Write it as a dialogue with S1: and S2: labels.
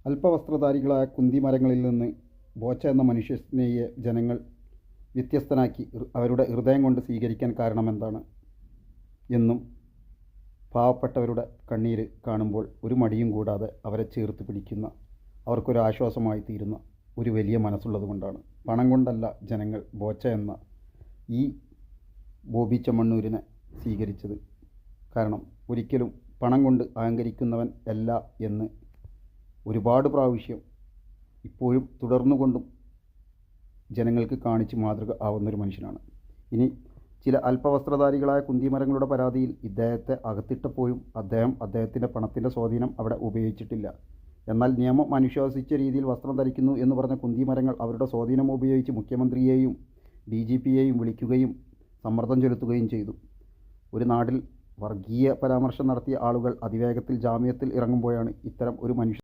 S1: അല്പവസ്ത്രധാരികളായ കുന്തിമരങ്ങളിൽ നിന്ന് ബോച്ച എന്ന മനുഷ്യസ്നേഹിയെ ജനങ്ങൾ വ്യത്യസ്തനാക്കി അവരുടെ ഹൃദയം കൊണ്ട് സ്വീകരിക്കാൻ കാരണമെന്താണ് എന്നും പാവപ്പെട്ടവരുടെ കണ്ണീര് കാണുമ്പോൾ ഒരു മടിയും കൂടാതെ അവരെ ചേർത്ത് പിടിക്കുന്ന അവർക്കൊരാശ്വാസമായി തീരുന്ന ഒരു വലിയ മനസ്സുള്ളതുകൊണ്ടാണ്. പണം കൊണ്ടല്ല ജനങ്ങൾ ബോച്ച എന്ന ഈ ബോബി ചെമ്മണ്ണൂരിനെ സ്വീകരിച്ചത്. കാരണം ഒരിക്കലും പണം കൊണ്ട് അഹങ്കരിക്കുന്നവൻ അല്ല എന്ന് ഒരുപാട് പ്രാവശ്യം ഇപ്പോഴും തുടർന്നുകൊണ്ടും ജനങ്ങൾക്ക് കാണിച്ച് മാതൃക ആവുന്നൊരു മനുഷ്യനാണ്. ഇനി ചില അല്പവസ്ത്രധാരികളായ കുന്തിമരങ്ങളുടെ പരാതിയിൽ ഇദ്ദേഹത്തെ അകത്തിട്ടപ്പോഴും അദ്ദേഹത്തിൻ്റെ പണത്തിൻ്റെ സ്വാധീനം അവിടെ ഉപയോഗിച്ചിട്ടില്ല. എന്നാൽ നിയമം അനുശാസിച്ച രീതിയിൽ വസ്ത്രം ധരിക്കുന്നു എന്ന് പറഞ്ഞ കുന്തിമരങ്ങൾ അവരുടെ സ്വാധീനം ഉപയോഗിച്ച് മുഖ്യമന്ത്രിയെയും DGPയെയും വിളിക്കുകയും സമ്മർദ്ദം ചെലുത്തുകയും ചെയ്തു. ഒരു നാട്ടിൽ വർഗീയ പരാമർശം നടത്തിയ ആളുകൾ അതിവേഗത്തിൽ ജാമ്യത്തിൽ ഇറങ്ങുമ്പോഴാണ് ഇത്തരം ഒരു